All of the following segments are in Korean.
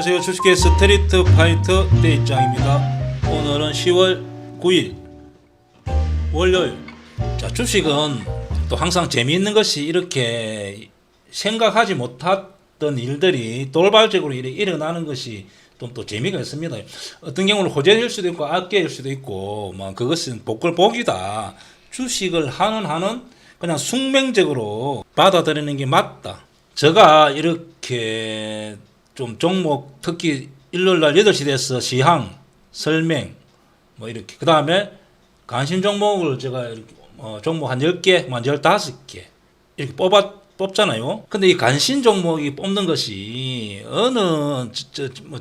안녕하세요. 주식의 스트리트 파이터 대입장입니다. 오늘은 10월 9일 월요일. 자, 주식은 또 항상 재미있는 것이 이렇게 생각하지 못했던 일들이 돌발적으로 일어나는 것이 또 재미가 있습니다. 어떤 경우는 호재일 수도 있고 악재일 수도 있고 뭐 그것은 복이다. 주식을 하는 그냥 숙명적으로 받아들이는 게 맞다. 제가 이렇게 좀 종목 특히 일요일날 8시 돼서 시황, 설명 뭐 이렇게 그 다음에 관심 종목을 제가 이렇게 종목 한 10개, 한 15개 이렇게 뽑잖아요. 근데 이 관심 종목이 뽑는 것이 어느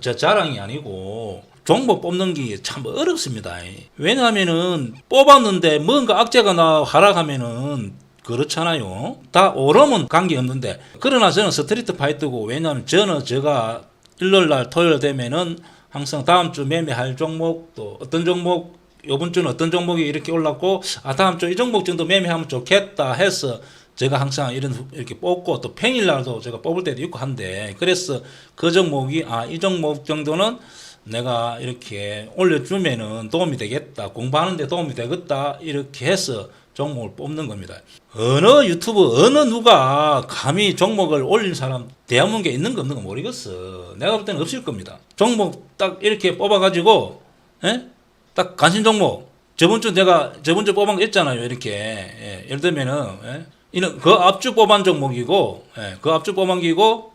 저 자랑이 아니고 종목 뽑는 게 참 어렵습니다. 왜냐하면은 뽑았는데 뭔가 악재가 나 하락하면은 그렇잖아요. 다 오르면 관계없는데. 그러나 저는 스트리트 파이터고, 왜냐하면 제가 일요일날 토요일 되면은 항상 다음 주 매매할 종목, 또 어떤 종목, 요번 주는 어떤 종목이 이렇게 올랐고, 다음 주 이 종목 정도 매매하면 좋겠다 해서 제가 항상 이렇게 뽑고, 또 평일날도 제가 뽑을 때도 있고 한데, 그래서 그 종목이, 이 종목 정도는 내가 이렇게 올려주면은 도움이 되겠다, 공부하는데 도움이 되겠다, 이렇게 해서 종목을 뽑는 겁니다. 어느 유튜브 어느 누가 감히 종목을 올린 사람 대한민국에 있는 거 없는 거 모르겠어. 내가 볼 때는 없을 겁니다. 종목 딱 이렇게 뽑아가지고 딱 관심 종목 저번 주 뽑은 거 있잖아요. 이렇게 예를 들면은 이는 그 앞주 뽑은 종목이고 그 앞주 뽑은 기고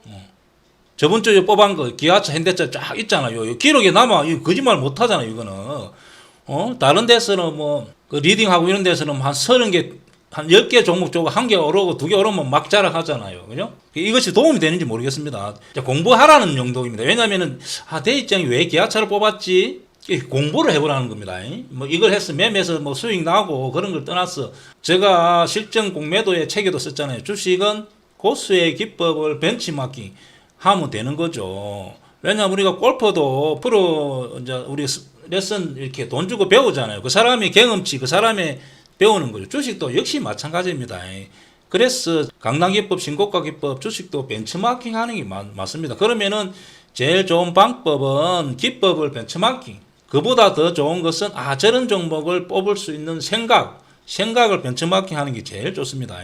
저번 주에 뽑은 거 기아차 현대차 쫙 있잖아요. 기록에 남아. 이거 거짓말 못 하잖아요. 이거는 다른 데서는 그 리딩하고 이런 데서는 한 30개, 한 10개 종목 쪽으로 1개 오르고 2개 오르면 막 자락하잖아요. 그죠? 이것이 도움이 되는지 모르겠습니다. 공부하라는 용도입니다. 왜냐면은, 대입장이 왜 기아차를 뽑았지? 공부를 해보라는 겁니다. 이걸 해서 매매해서 수익 나고 그런 걸 떠나서 제가 실전 공매도의 책에도 썼잖아요. 주식은 고수의 기법을 벤치마킹 하면 되는 거죠. 왜냐면 우리가 골퍼도 프로, 이제 우리 레슨 이렇게 돈 주고 배우잖아요. 그 사람이 경험치, 그 사람이 배우는 거죠. 주식도 역시 마찬가지입니다. 그래서 강남기법, 신고가기법, 주식도 벤치마킹 하는 게 맞습니다. 그러면은 제일 좋은 방법은 기법을 벤치마킹. 그보다 더 좋은 것은 저런 종목을 뽑을 수 있는 생각을 벤치마킹 하는 게 제일 좋습니다.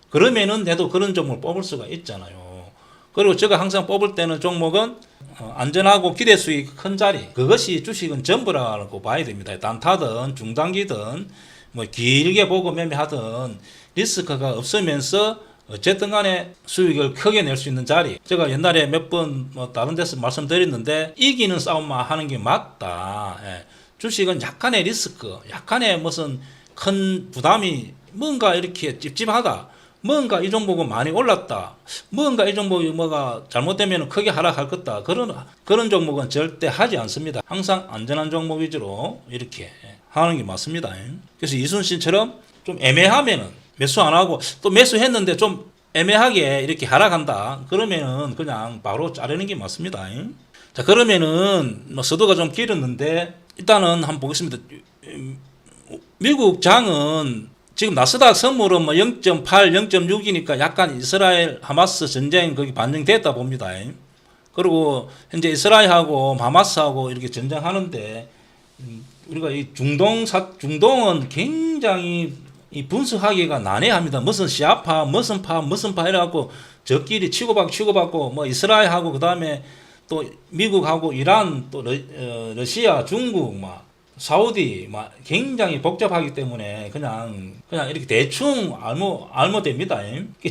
그러면은 내도 그런 종목을 뽑을 수가 있잖아요. 그리고 제가 항상 뽑을 때는 종목은 안전하고 기대 수익 큰 자리, 그것이 주식은 전부라고 봐야 됩니다. 단타든 중단기든 길게 보고 매매하든 리스크가 없으면서 어쨌든 간에 수익을 크게 낼 수 있는 자리. 제가 옛날에 몇 번 다른 데서 말씀드렸는데 이기는 싸움만 하는 게 맞다. 주식은 약간의 리스크, 약간의 무슨 큰 부담이 뭔가 이렇게 찝찝하다. 뭔가 이 종목은 많이 올랐다. 뭔가 이 종목이 뭐가 잘못되면 크게 하락할 거다. 그런 종목은 절대 하지 않습니다. 항상 안전한 종목 위주로 이렇게 하는 게 맞습니다. 그래서 이순신처럼 좀 애매하면은 매수 안 하고 또 매수했는데 좀 애매하게 이렇게 하락한다. 그러면은 그냥 바로 자르는 게 맞습니다. 자, 그러면은 서두가 좀 길었는데 일단은 한번 보겠습니다. 미국 장은 지금 나스닥 선물은 0.8, 0.6이니까 약간 이스라엘 하마스 전쟁 거기 반영됐다 봅니다. 그리고 현재 이스라엘하고 하마스하고 이렇게 전쟁하는데 우리가 이 중동은 굉장히 이 분석하기가 난해합니다. 무슨 시아파, 무슨 파 이래갖고 저끼리 치고받고 이스라엘하고 그 다음에 또 미국하고 이란 또 러시아, 중국 사우디 굉장히 복잡하기 때문에 그냥 이렇게 대충 알면 됩니다.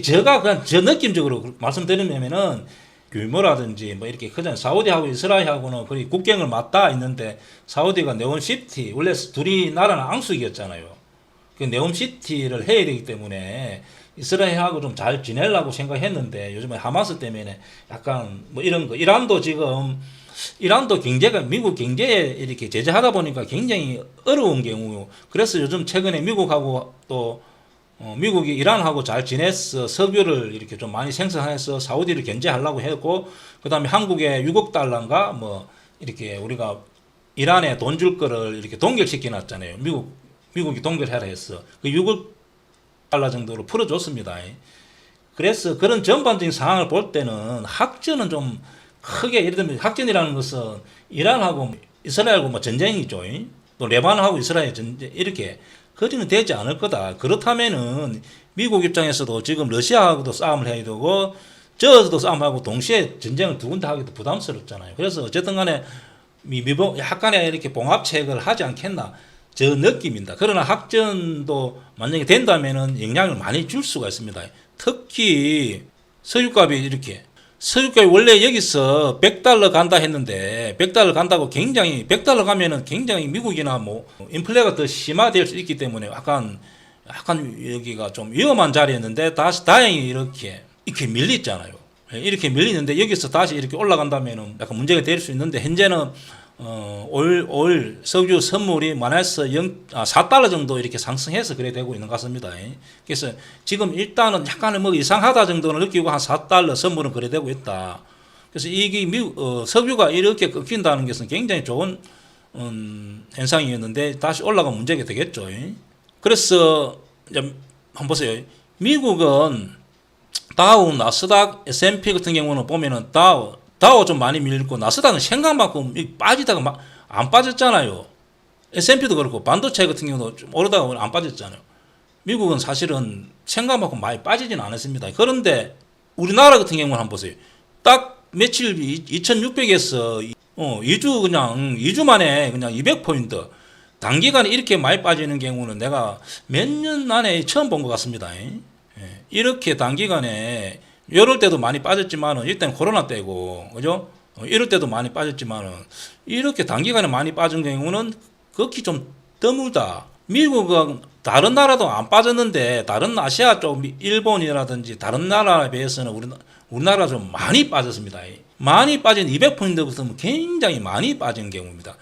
제가 그냥 저 느낌적으로 말씀드리면은 규모라든지 이렇게 그냥 사우디하고 이스라엘하고는 거의 국경을 맞닿아 있는데 사우디가 네옴시티 원래 둘이 나라는 앙숙이었잖아요. 그 네옴시티를 해야 되기 때문에 이스라엘하고 좀 잘 지내려고 생각했는데 요즘에 하마스 때문에 약간 이런 거 이란도 경제가 미국 경제에 이렇게 제재하다 보니까 굉장히 어려운 경우. 그래서 요즘 최근에 미국하고 또 미국이 이란하고 잘 지내서 석유를 이렇게 좀 많이 생산해서 사우디를 견제하려고 했고, 그 다음에 한국에 6억 달러인가 이렇게 우리가 이란에 돈 줄 거를 이렇게 동결시켜 놨잖아요. 미국이 동결하라 했어. 그 6억 달러 정도로 풀어줬습니다. 그래서 그런 전반적인 상황을 볼 때는 학전은 좀 크게 예를 들면 학전이라는 것은 이란하고 이스라엘하고 뭐 전쟁이죠. 또 레바논하고 이스라엘 전쟁 이렇게 거리는 되지 않을 거다. 그렇다면은 미국 입장에서도 지금 러시아하고도 싸움을 해야 되고 저도 싸움하고 동시에 전쟁을 두 군데 하기도 부담스럽잖아요. 그래서 어쨌든 간에 약간의 이렇게 봉합책을 하지 않겠나 저 느낌입니다. 그러나 학전도 만약에 된다면은 영향을 많이 줄 수가 있습니다. 특히 석유값이 원래 여기서 $100 간다 했는데 $100 간다고 굉장히 $100 가면은 굉장히 미국이나 뭐 인플레가 더 심화될 수 있기 때문에 약간 여기가 좀 위험한 자리였는데 다시 다행히 이렇게 밀리잖아요. 이렇게 밀리는데 여기서 다시 이렇게 올라간다면은 약간 문제가 될 수 있는데 현재는 올 석유 선물이 만에서 $4 정도 이렇게 상승해서 그래 되고 있는 것 같습니다. 그래서 지금 일단은 약간은 뭐 이상하다 정도는 느끼고 한 $4 선물은 그래 되고 있다. 그래서 이게 석유가 이렇게 꺾인다는 것은 굉장히 좋은 현상이었는데 다시 올라가면 문제가 되겠죠. 그래서 이제 한번 보세요. 미국은 다우, 나스닥, S&P 같은 경우는 보면은 다우 좀 많이 밀리고 나스닥은 생각만큼 빠지다가 막 안 빠졌잖아요. S&P도 그렇고 반도체 같은 경우도 좀 오르다가 안 빠졌잖아요. 미국은 사실은 생각만큼 많이 빠지지는 않았습니다. 그런데 우리나라 같은 경우는 한번 보세요. 딱 며칠 2600에서 2주 만에 그냥 200포인트 단기간에 이렇게 많이 빠지는 경우는 내가 몇 년 안에 처음 본 것 같습니다. 이렇게 단기간에 이럴 때도 많이 빠졌지만은 일단 코로나 때고 그죠? 이럴 때도 많이 빠졌지만은 이렇게 단기간에 많이 빠진 경우는 극히 좀 드물다. 미국은 다른 나라도 안 빠졌는데 다른 아시아 쪽 일본이라든지 다른 나라에 비해서는 우리나라 좀 많이 빠졌습니다. 많이 빠진 200포인트부터는 굉장히 많이 빠진 경우입니다.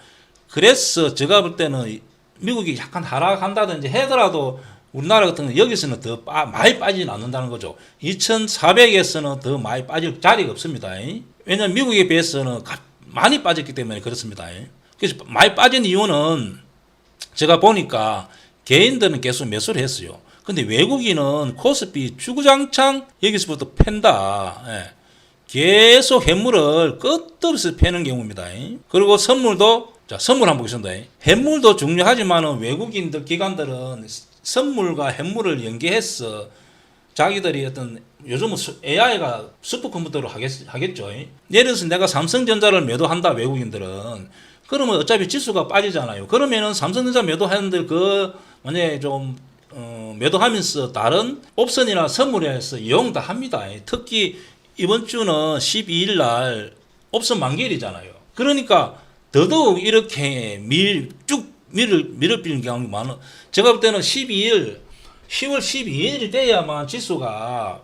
그래서 제가 볼 때는 미국이 약간 하락한다든지 하더라도 우리나라 같은 경우는 여기서는 더 많이 빠지진 않는다는 거죠. 2400에서는 더 많이 빠질 자리가 없습니다. 왜냐하면 미국에 비해서는 많이 빠졌기 때문에 그렇습니다. 그래서 많이 빠진 이유는 제가 보니까 개인들은 계속 매수를 했어요. 근데 외국인은 코스피 주구장창 여기서부터 팬다. 계속 현물을 끝도 없이 패는 경우입니다. 그리고 선물도 선물 한번 보겠습니다. 현물도 중요하지만 외국인들 기관들은 선물과 현물을 연계해서 자기들이 어떤 요즘은 AI가 슈퍼컴퓨터로 하겠죠. 예를 들어서 내가 삼성전자를 매도한다 외국인들은 그러면 어차피 지수가 빠지잖아요. 그러면은 삼성전자 매도하는데 만약에 좀 매도하면서 다른 옵션이나 선물에서 이용 다 합니다. 특히 이번 주는 12일 날 옵션 만기일이잖아요. 그러니까 더더욱 이렇게 밀어비는 경우가 많아. 제가 볼 때는 10월 12일이 돼야만 지수가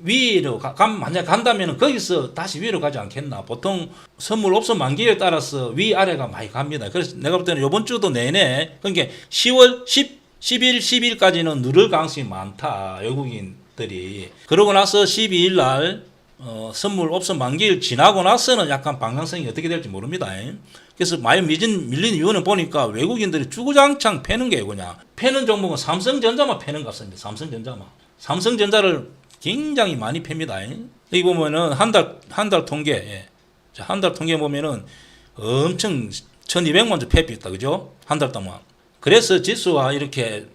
위로 만약 간다면 거기서 다시 위로 가지 않겠나. 보통 선물 옵션 만기에 따라서 위아래가 많이 갑니다. 그래서 내가 볼 때는 이번 주도 내내 그러니까 10월 11일까지는 누를 가능성이 많다. 외국인들이. 그러고 나서 12일 날 선물 옵션 만기일 지나고 나서는 약간 방향성이 어떻게 될지 모릅니다. 그래서 많이 밀린 이유는 보니까 외국인들이 주구장창 패는 게 그냥 패는 종목은 삼성전자만 패는 것 같습니다. 삼성전자를 굉장히 많이 팹니다. 여기 보면은 한 달 통계, 한 달 통계 보면은 엄청 1200만 주 패했다. 그죠? 한 달 동안. 그래서 지수가 이렇게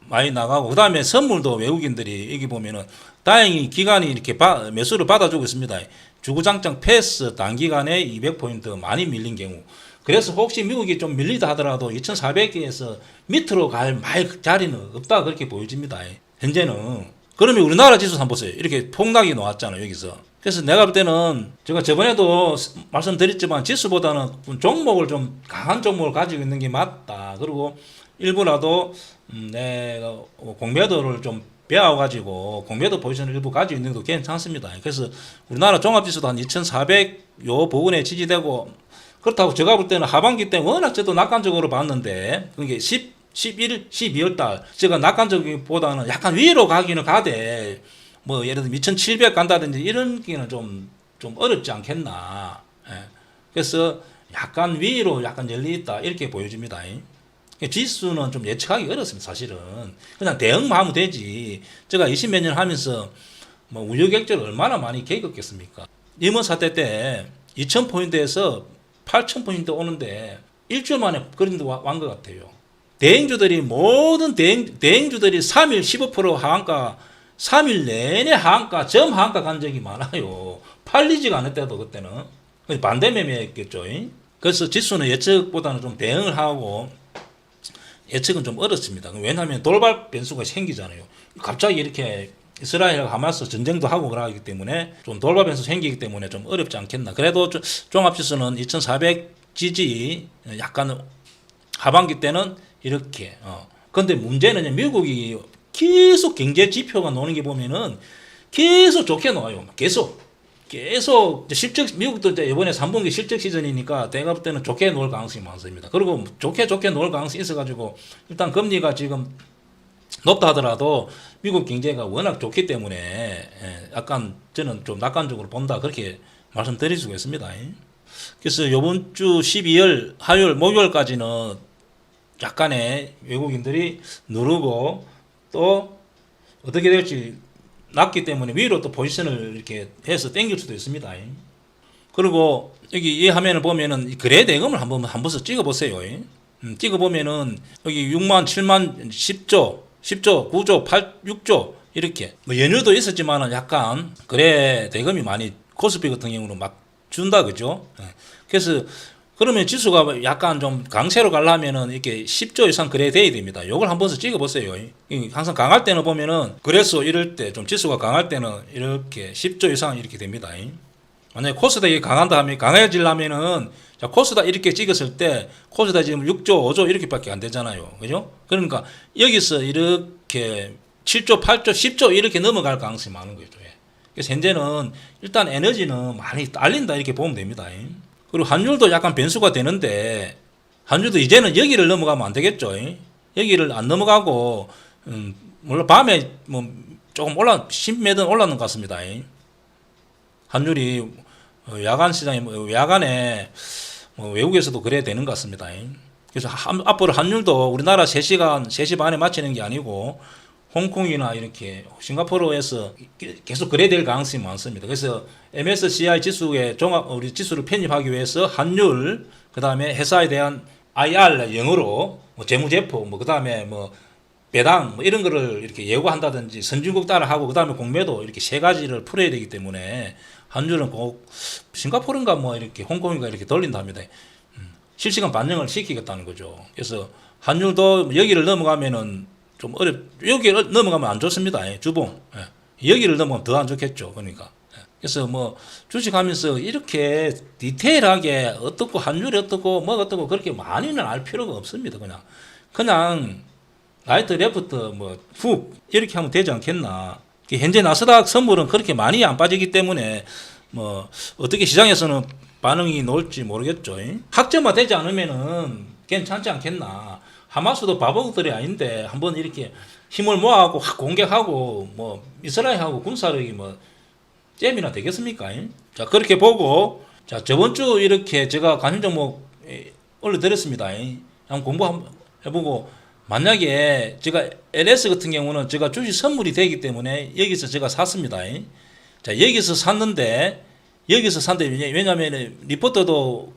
많이 나가고, 그 다음에 선물도 외국인들이 여기 보면은 다행히 기관이 이렇게 매수를 받아주고 있습니다. 주구장창 패스 단기간에 200포인트 많이 밀린 경우. 그래서 혹시 미국이 좀 밀리다 하더라도 2400개에서 밑으로 갈 자리는 없다 그렇게 보여집니다. 현재는. 그러면 우리나라 지수 한번 보세요. 이렇게 폭락이 나왔잖아요. 여기서. 그래서 내가 볼 때는 제가 저번에도 말씀드렸지만 지수보다는 종목을 좀 강한 종목을 가지고 있는 게 맞다. 그리고 일부라도 내가 공매도를 좀 배워가지고 공매도 포지션을 일부 가지고 있는 것도 괜찮습니다. 그래서 우리나라 종합지수도 한 2400 요 부근에 지지되고, 그렇다고 제가 볼 때는 하반기 때 워낙 저도 낙관적으로 봤는데 그게 11, 12월 달 제가 낙관적이보다는 약간 위로 가기는 가되 뭐 예를 들어 2700 간다든지 이런 게는 좀 어렵지 않겠나. 그래서 약간 위로 약간 열리 있다 이렇게 보여집니다. 지수는 좀 예측하기 어렵습니다. 사실은 그냥 대응만 하면 되지. 제가 20 몇 년 하면서 뭐 우여곡절을 얼마나 많이 겪었겠습니까? 임원 사태 때 2,000포인트에서 8,000포인트 오는데 일주일 만에 그런 데 완 것 같아요. 대행주들이 모든 대행주들이 3일 15% 하한가 3일 내내 하한가 점 하한가 간 적이 많아요. 팔리지가 않을 때도 그때는 반대 매매했겠죠. 그래서 지수는 예측보다는 좀 대응을 하고 예측은 좀 어렵습니다. 왜냐하면 돌발 변수가 생기잖아요. 갑자기 이렇게 이스라엘과 하마스 전쟁도 하고 그러기 때문에 좀 돌발 변수 생기기 때문에 좀 어렵지 않겠나. 그래도 종합지수는 2,400 지지 약간 하반기 때는 이렇게. 근데 문제는 미국이 계속 경제 지표가 나오는 게 보면은 계속 좋게 나와요. 계속 실적 미국도 이제 이번에 3분기 실적 시즌이니까 내가 볼 때는 좋게 나올 가능성이 많습니다. 그리고 좋게 나올 가능성이 있어가지고 일단 금리가 지금 높다 하더라도 미국 경제가 워낙 좋기 때문에 약간 저는 좀 낙관적으로 본다 그렇게 말씀드릴 수가 있습니다. 그래서 이번 주 12월 화요일 목요일까지는 약간의 외국인들이 누르고 또 어떻게 될지 낮기 때문에 위로 또 포지션을 이렇게 해서 당길 수도 있습니다. 그리고 여기 이 화면을 보면은 거래 대금을 한번 찍어 보세요. 찍어 보면은 여기 6만, 7만, 10조, 9조, 6조 이렇게 뭐 연휴도 있었지만은 약간 거래 대금이 많이 코스피 같은 경우는 막 준다 그죠? 그래서 그러면 지수가 약간 좀 강세로 가려면은 이렇게 10조 이상 거래돼야 됩니다. 이걸 한번 찍어보세요. 항상 강할 때는 보면은 그래서 이럴 때 좀 지수가 강할 때는 이렇게 10조 이상 이렇게 됩니다. 만약에 코스닥이 강한다 하면 강해지려면은 자 코스닥 이렇게 찍었을 때 코스닥 지금 6조, 5조 이렇게밖에 안 되잖아요. 그죠? 그러니까 여기서 이렇게 7조, 8조, 10조 이렇게 넘어갈 가능성이 많은 거죠. 그래서 현재는 일단 에너지는 많이 딸린다 이렇게 보면 됩니다. 그리고 환율도 약간 변수가 되는데 환율도 이제는 여기를 넘어가면 안 되겠죠. 여기를 안 넘어가고 물론 밤에 뭐 조금 10매든 올랐는 것 같습니다. 환율이 야간 시장에 야간에 외국에서도 그래야 되는 것 같습니다. 그래서 앞으로 환율도 우리나라 3시 반에 맞추는 게 아니고 홍콩이나 이렇게 싱가포르에서 계속 그래야 될 가능성이 많습니다. 그래서 MSCI 지수의 우리 지수를 편입하기 위해서 환율, 그 다음에 회사에 대한 IR 영어로 재무제표, 그 다음에 배당 이런 거를 이렇게 예고한다든지 선진국 따라하고 그 다음에 공매도 이렇게 3가지를 풀어야 되기 때문에 환율은 꼭 싱가포르인가 이렇게 홍콩인가 이렇게 돌린답니다. 실시간 반영을 시키겠다는 거죠. 그래서 환율도 여기를 넘어가면은 좀 여기를 넘어가면 안 좋습니다. 주봉. 여기를 넘어가면 더 안 좋겠죠. 그러니까. 그래서 주식하면서 이렇게 디테일하게 어떻고 환율이 어떻고 어떻고 그렇게 많이는 알 필요가 없습니다. 그냥 라이트 레프트 훅 이렇게 하면 되지 않겠나. 현재 나스닥 선물은 그렇게 많이 안 빠지기 때문에 어떻게 시장에서는 반응이 나올지 모르겠죠. 학점화 되지 않으면은 괜찮지 않겠나. 하마스도 바보들이 아닌데 한번 이렇게 힘을 모아갖고 확 공격하고 이스라엘하고 군사력이 잼이나 되겠습니까? 자 그렇게 보고 자 저번 주 이렇게 제가 관심 종목 올려드렸습니다. 한번 공부 한번 해보고 만약에 제가 LS 같은 경우는 제가 주식 선물이 되기 때문에 여기서 제가 샀습니다. 자 여기서 샀는데 왜냐하면 리포터도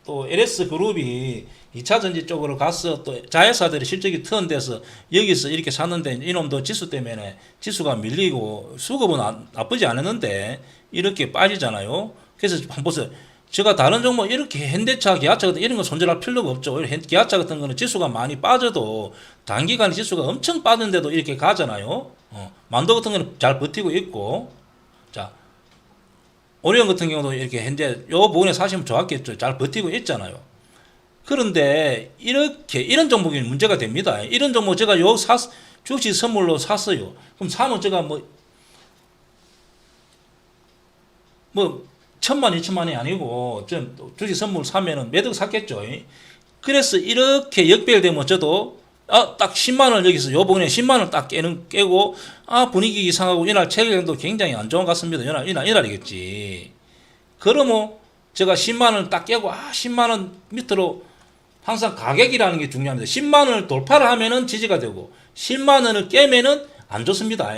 또 LS 그룹이 2차 전지 쪽으로 가서 또 자회사들이 실적이 턴데서 여기서 이렇게 샀는데 이놈도 지수 때문에 지수가 밀리고 수급은 나쁘지 않았는데 이렇게 빠지잖아요. 그래서 한번 보세요. 제가 다른 종목 이렇게 현대차, 기아차 같은 이런 거 손절할 필요가 없죠. 기아차 같은 거는 지수가 많이 빠져도 단기간에 지수가 엄청 빠졌는데도 이렇게 가잖아요. 만도 같은 거는 잘 버티고 있고 자 오리온 같은 경우도 이렇게 현재 요 부분에 사시면 좋았겠죠. 잘 버티고 있잖아요. 그런데 이런 종목이 문제가 됩니다. 이런 종목 제가 주식 선물로 샀어요. 그럼 사면 제가 1,000만, 2,000만이 아니고 주식 선물 사면은 매덕 샀겠죠. 그래서 이렇게 역배열되면 저도 딱 10만 원 여기서 요 부분에 10만 원 딱 깨고 분위기 이상하고 이날 체격도 굉장히 안 좋은 것 같습니다. 이날이겠지. 그러면 제가 10만 원 딱 깨고 10만 원 밑으로 항상 가격이라는 게 중요합니다. 10만 원을 돌파를 하면은 지지가 되고 10만 원을 깨면은 안 좋습니다.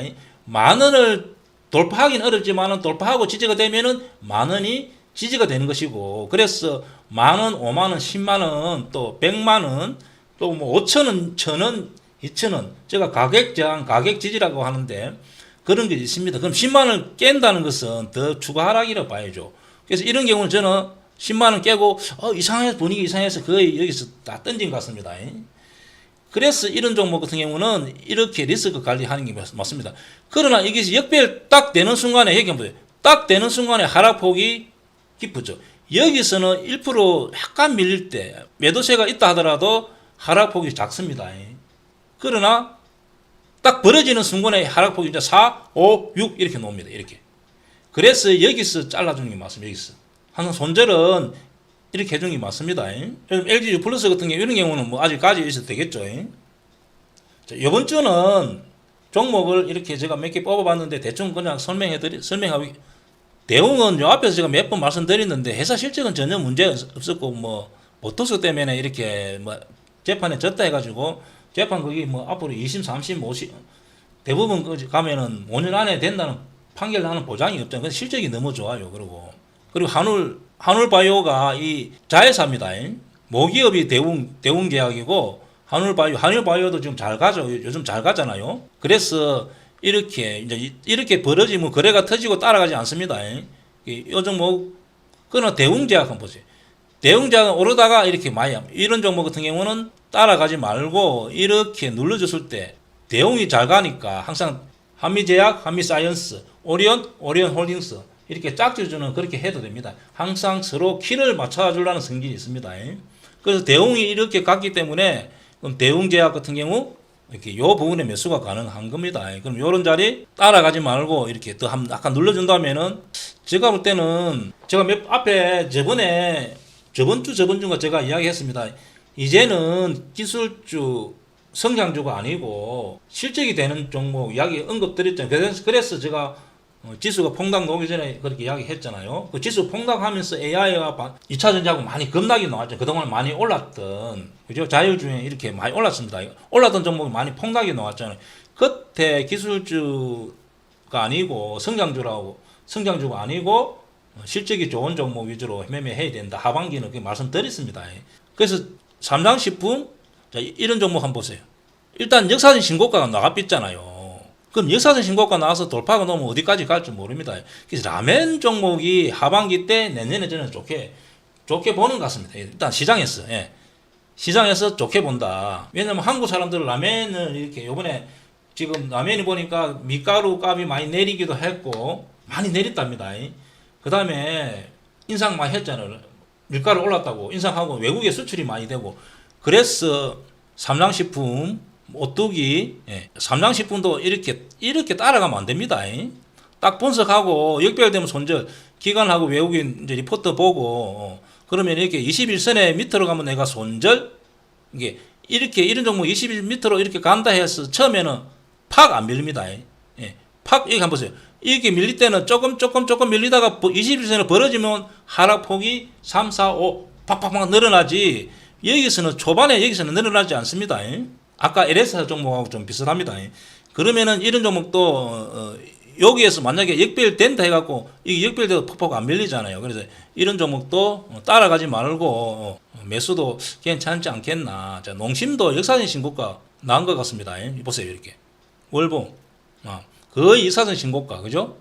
만 원을 돌파하기는 어렵지만은 돌파하고 지지가 되면은 만 원이 지지가 되는 것이고, 그래서 만원, 5만원, 10만원, 또 100만원, 또 뭐 5천원, 1,000원, 2,000원, 제가 가격 저항, 가격 지지라고 하는데 그런 게 있습니다. 그럼 10만원을 깬다는 것은 더 추가 하락이라고 봐야죠. 그래서 이런 경우는 저는 10만원 깨고 이상해서, 분위기 이상해서 거의 여기서 다 던진 것 같습니다. 그래서 이런 종목 같은 경우는 이렇게 리스크 관리하는 게 맞습니다. 그러나 이게 역배열 딱 되는 순간에, 여기 보세요. 딱 되는 순간에 하락폭이 깊죠. 여기서는 1% 약간 밀릴 때 매도세가 있다 하더라도 하락폭이 작습니다. 그러나 딱 벌어지는 순간에 하락폭이 이제 4, 5, 6 이렇게 나옵니다. 이렇게. 그래서 여기서 잘라주는 게 맞습니다. 여기서. 항상 손절은 이렇게 해주는 게 맞습니다. LG 플러스 같은 경우 이런 경우는 뭐 아직까지 있어도 되겠죠. 자, 이번 주는 종목을 이렇게 제가 몇 개 뽑아봤는데 대충 그냥 설명하고, 대웅은 요 앞에서 제가 몇 번 말씀드렸는데 회사 실적은 전혀 문제 없었고, 뭐 보토스 때문에 이렇게 뭐 재판에 졌다 해가지고 재판 거기 뭐 앞으로 2심, 3심, 5심 대부분 가면은 5년 안에 된다는 판결 나는 보장이 없잖아요. 근데 실적이 너무 좋아요. 그리고 한울바이오가 이 자회사입니다. 모기업이 대웅 계약이고 한울바이오도 지금 잘 가죠. 요즘 잘 가잖아요. 그래서 이렇게 벌어지면 거래가 터지고 따라가지 않습니다. 요즘 뭐 그러나 대웅제약 한번 보세요. 대웅제약은 오르다가 이렇게 많이 이런 종목 같은 경우는 따라가지 말고 이렇게 눌러줬을 때 대웅이 잘 가니까 항상 한미제약, 한미사이언스, 오리온홀딩스 이렇게 짝지어주는 그렇게 해도 됩니다. 항상 서로 키를 맞춰주려는 성질이 있습니다. 그래서 대웅이 이렇게 갔기 때문에 그럼 대웅제약 같은 경우 이렇게 요 부분에 매수가 가능한 겁니다. 그럼 요런 자리 따라가지 말고 이렇게 더 약간 눌러준다면은 제가 볼 때는 제가 앞에 저번 주가 제가 이야기했습니다. 이제는 기술주 성장주가 아니고 실적이 되는 종목 이야기 언급드렸잖아요. 그래서 제가 지수가 폭락 오기 전에 그렇게 이야기했잖아요. 그 지수 폭락하면서 AI와 2차 전지하고 많이 급락이 나왔죠. 그동안 많이 올랐던, 그죠? 자율주행 이렇게 많이 올랐습니다. 올랐던 종목이 많이 폭락이 나왔잖아요. 그때 기술주가 아니고 성장주가 아니고 실적이 좋은 종목 위주로 매매해야 된다. 하반기는 그렇게 말씀드렸습니다. 그래서 삼성식품, 자, 이런 종목 한번 보세요. 일단 역사적 신고가가 나갔잖아요. 그럼 역사적 신고가 나와서 돌파가 넘으면 어디까지 갈지 모릅니다. 그래서 라멘 종목이 하반기 때 내년에 저는 좋게 보는 것 같습니다. 일단 시장에서 좋게 본다. 왜냐면 한국 사람들은 라멘을 이렇게 요번에 지금 라멘이 보니까 밀가루 값이 많이 내리기도 했고 많이 내렸답니다. 그 다음에 인상 많이 했잖아요. 밀가루 올랐다고 인상하고 외국에 수출이 많이 되고, 그래서 삼성식품, 오뚜기, 삼성식품도 이렇게 따라가면 안 됩니다. 딱 분석하고 역별되면 손절, 기관하고 외국인 이제 리포트 보고 그러면 이렇게 21선에 밑으로 가면 내가 손절, 이렇게 이런 종목 21 밑으로 이렇게 간다 해서 처음에는 팍 안 밀립니다. 팍 여기 한번 보세요. 이렇게 밀릴 때는 조금 밀리다가 21선을 벌어지면 하락폭이 3, 4, 5 팍팍팍 늘어나지, 여기서는 늘어나지 않습니다. 아까 LS 종목하고 좀 비슷합니다. 그러면은 이런 종목도 여기에서 만약에 역별된다 해갖고 이게 역별돼도 퍽퍽 안 밀리잖아요. 그래서 이런 종목도 따라가지 말고 매수도 괜찮지 않겠나. 자, 농심도 역사적 신고가 나온 것 같습니다. 보세요. 이렇게 월봉 거의 역사적 신고가, 그죠?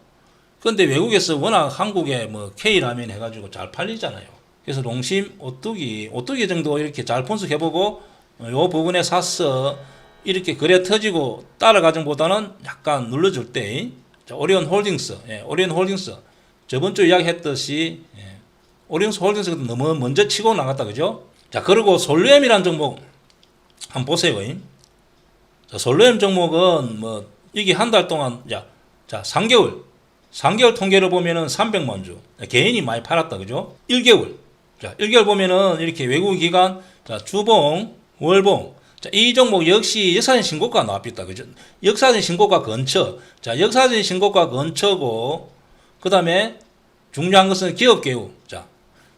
근데 외국에서 워낙 한국에 뭐 K라면 해가지고 잘 팔리잖아요. 그래서 농심, 오뚜기 정도 이렇게 잘 분석해보고 요 부분에 사서 이렇게 거래 터지고 따라가정 보다는 약간 눌러줄 때, 자, 오리온홀딩스 저번 주 이야기했듯이 오리온홀딩스가 너무 먼저 치고 나갔다, 그죠? 자, 그리고 솔루엠이라는 종목 한번 보세요. 자, 솔루엠 종목은 뭐 이게 한 달 동안 자 3개월 통계를 보면은 300만 주 개인이 많이 팔았다, 그죠? 1개월 보면은 이렇게 외국 기관, 자, 주봉, 월봉, 자, 이 종목 역시 역사적 신고가 나왔다, 그죠? 역사적 신고가 근처. 자, 역사적 신고가 근처고, 그 다음에 중요한 것은 기업 개우. 자,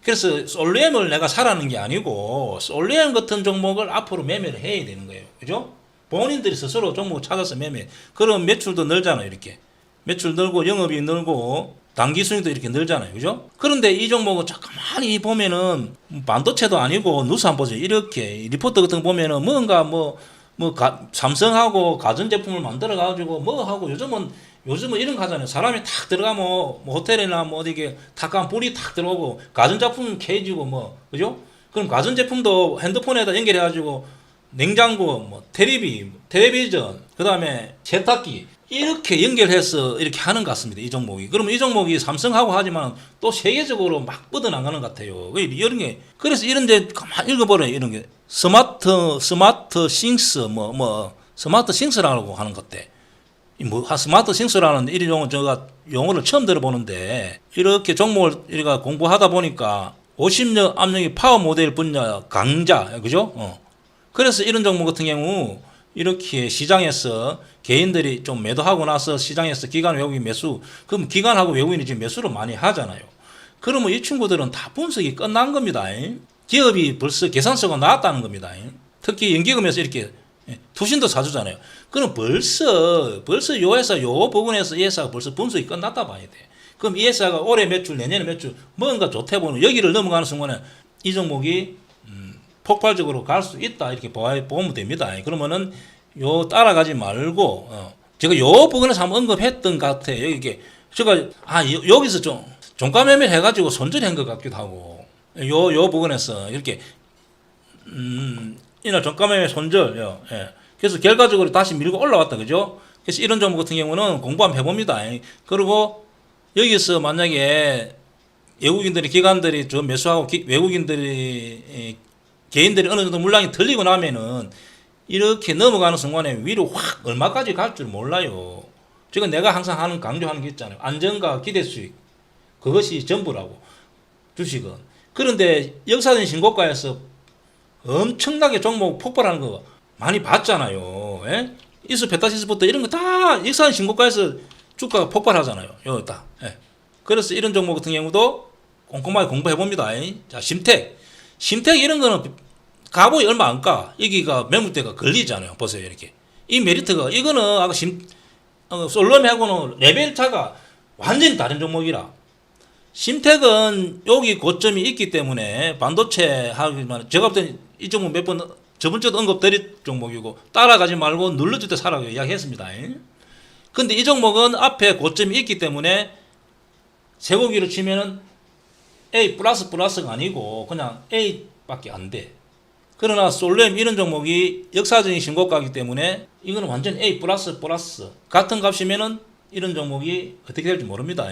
그래서 솔루엠을 내가 사라는 게 아니고 솔루엠 같은 종목을 앞으로 매매를 해야 되는 거예요, 그죠? 본인들이 스스로 종목을 찾아서 매매. 그럼 매출도 늘잖아요, 이렇게. 매출 늘고 영업이 늘고 단기 수익도 이렇게 늘잖아요. 그죠? 그런데 이 종목은 가만히 보면은 반도체도 아니고 누수 한번 보세요. 이렇게 리포트 같은 거 보면은 뭔가 삼성하고 가전제품을 만들어 가지고 뭐 하고 요즘은 이런 거 하잖아요. 사람이 탁 들어가면 뭐 호텔이나 뭐 어디 탁 가면 불이 탁 들어오고 가전제품 케이지고 뭐 그죠? 그럼 가전제품도 핸드폰에다 연결해 가지고 냉장고 뭐 텔레비전 그다음에 세탁기 이렇게 연결해서 이렇게 하는 것 같습니다. 이 종목이. 그러면 이 종목이 삼성하고 하지만 또 세계적으로 막 뻗어나가는 것 같아요. 이런 게 그래서 이런 데 가만 읽어보래 이런 게 스마트 싱스 스마트 싱스라고 하는 것 같아. 스마트 싱스라는 이 용어 제가 용어를 처음 들어보는데 이렇게 종목을 우리가 공부하다 보니까 50년 압력이 파워 모델 분야 강자 그죠? 그래서 이런 종목 같은 경우 이렇게 시장에서 개인들이 좀 매도하고 나서 시장에서 기관 외국인 매수 그럼 기관하고 외국인이 지금 매수를 많이 하잖아요. 그러면 이 친구들은 다 분석이 끝난 겁니다. 기업이 벌써 계산서가 나왔다는 겁니다. 특히 연기금에서 이렇게 투신도 사주잖아요. 그럼 벌써 요 회사 요 부분에서 이 회사가 벌써 분석이 끝났다 봐야 돼. 그럼 이 회사가 올해 매출 내년에 매출 뭔가 좋대 보면 여기를 넘어가는 순간에 이 종목이 폭발적으로 갈 수 있다 이렇게 보면 됩니다. 그러면은 요 따라가지 말고 제가 요 부분에서 한번 언급했던 것 같아요. 이게 제가 여기서 좀 종가 매매를 해가지고 손절한 것 같기도 하고 요 부분에서 이렇게 이날 종가 매매 손절 그래서 결과적으로 다시 밀고 올라왔다 그죠? 그래서 이런 종목 같은 경우는 공부 한번 해봅니다. 그리고 여기서 만약에 외국인들이 기관들이 좀 매수하고 외국인들이 개인들이 어느 정도 물량이 들리고 나면은 이렇게 넘어가는 순간에 위로 확 얼마까지 갈 줄 몰라요. 지금 내가 항상 강조하는 게 있잖아요. 안정과 기대 수익. 그것이 전부라고. 주식은. 그런데 역사적인 신고가에서 엄청나게 종목 폭발하는 거 많이 봤잖아요. 예? 이수 베타시스부터 이런 거 다 역사적인 신고가에서 주가가 폭발하잖아요. 여기 다. 예. 그래서 이런 종목 같은 경우도 꼼꼼하게 공부해 봅니다. 자, 심택 이런 거는 가보이 얼마 안 가. 여기가 매물대가 걸리잖아요. 보세요. 이렇게. 이 메리트가, 이거는 아까 솔로미하고는 레벨 차가 완전히 다른 종목이라. 심택은 여기 고점이 있기 때문에 반도체 하기만, 제가 볼 때는 이 종목 몇 번, 저번 주에도 언급드린 종목이고, 따라가지 말고 눌러줄 때 사라고 이야기했습니다. 근데 이 종목은 앞에 고점이 있기 때문에 쇠고기로 치면은 A 플러스가 아니고 그냥 A밖에 안 돼. 그러나 솔렘 이런 종목이 역사적인 신고가이기 때문에 이거는 완전 A 플러스 같은 값이면은 이런 종목이 어떻게 될지 모릅니다.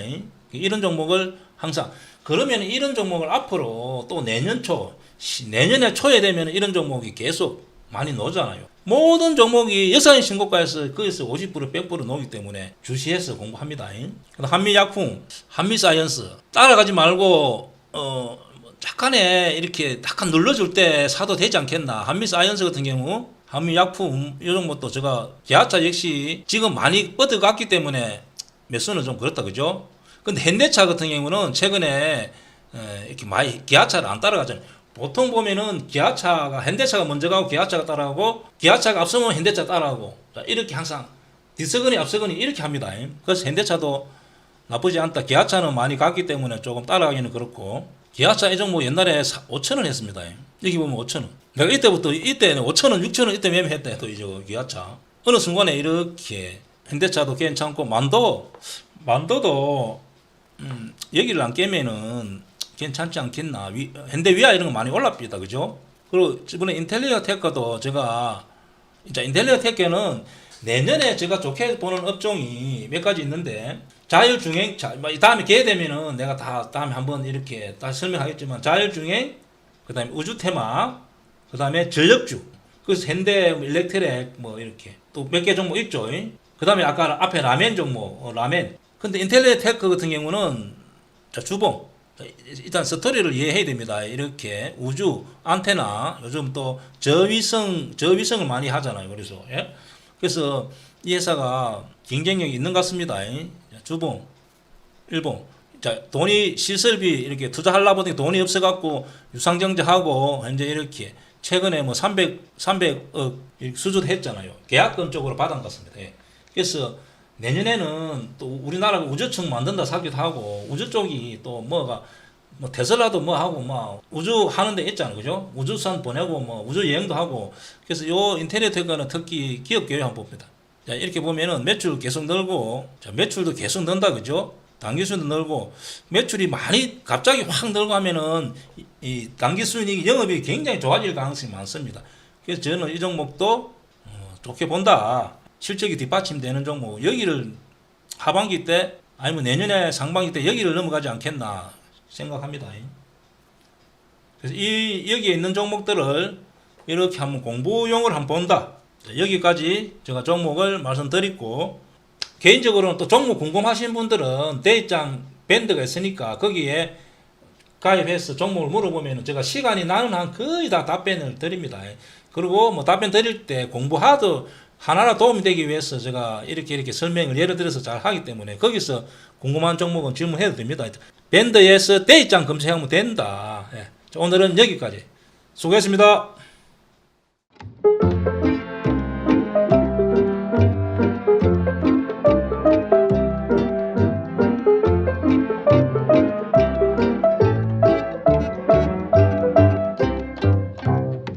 이런 종목을 항상 그러면 이런 종목을 앞으로 또 내년에 초에 되면 이런 종목이 계속 많이 나오잖아요. 모든 종목이 역사적인 신고가에서 거기서 50% 100% 나오기 때문에 주시해서 공부합니다. 한미약품, 한미사이언스 따라가지 말고 약간 눌러줄 때 사도 되지 않겠나. 한미사이언스 같은 경우 한미약품 이 종목도 제가 기아차 역시 지금 많이 뻗어갔기 때문에 매수는 좀 그렇다 그죠. 근데 현대차 같은 경우는 최근에 이렇게 많이 기아차를 안 따라가잖아요. 보통 보면은 현대차가 먼저 가고 기아차가 따라가고 기아차가 앞서면 현대차 따라가고 이렇게 항상 뒤서거니 앞서거니 이렇게 합니다. 그래서 현대차도 나쁘지 않다. 기아차는 많이 갔기 때문에 조금 따라가기는 그렇고 기아차 이 종목 옛날에 5,000원 했습니다. 여기 보면 5,000원. 내가 이때는 5,000원 6,000원 이때 매매했다 또 이제 기아차 어느 순간에 이렇게 현대차도 괜찮고 만도도 여기를 안 깨면은 괜찮지 않겠나. 현대위아 이런 거 많이 올라삐다 그죠? 그리고 이번에 인텔리아 테크도 제가 이제 인텔리아 테크는 내년에 제가 좋게 보는 업종이 몇 가지 있는데 자율주행 다음에 기회 되면은 내가 다음에 한번 이렇게 다시 설명하겠지만 자율주행 그다음에 우주테마 그다음에 전력주 그래서 현대 일렉트렉 이렇게 또 몇 개 종목 있죠. 그다음에 아까 앞에 라멘 종목 라멘. 근데 인텔리아 테크 같은 경우는 주봉 일단 스토리를 이해해야 됩니다. 이렇게 우주 안테나 요즘 또 저위성을 많이 하잖아요. 그래서 이 회사가 경쟁력이 있는 것 같습니다. 주봉, 일봉. 자, 돈이 시설비 이렇게 투자하려고 보니 돈이 없어갖고 유상증자하고 현재 이렇게 최근에 300억 수주했잖아요. 계약금 쪽으로 받은 것 같습니다. 그래서 내년에는 또 우리나라가 우주청 만든다 하기도 하고 우주 쪽이 또 뭐가 뭐 테슬라도 뭐 하고 뭐 우주 하는 데 있잖아요, 그죠? 우주선 보내고 뭐 우주 여행도 하고 그래서 요 인테리어 특허는 특히 기업 계획 한번 봅니다. 자, 이렇게 보면은 매출 계속 늘고 자, 매출도 계속 는다, 그죠? 당기순도 늘고 매출이 많이 갑자기 확 늘고 하면은 이 당기순이익 영업이 굉장히 좋아질 가능성이 많습니다. 그래서 저는 이 종목도 좋게 본다. 실적이 뒷받침되는 종목 여기를 하반기 때 아니면 내년에 상반기 때 여기를 넘어가지 않겠나 생각합니다. 그래서 여기에 있는 종목들을 이렇게 한번 공부용을 한번 본다. 여기까지 제가 종목을 말씀드리고 개인적으로는 또 종목 궁금하신 분들은 대입장 밴드가 있으니까 거기에 가입해서 종목을 물어보면 제가 시간이 나는 한 거의 다 답변을 드립니다. 그리고 뭐 답변 드릴 때 공부하도 하나하나 도움이 되기 위해서 제가 이렇게 설명을 예를 들어서 잘 하기 때문에 거기서 궁금한 종목은 질문해도 됩니다. 밴드에서 대입장 검색하면 된다. 오늘은 여기까지. 수고했습니다.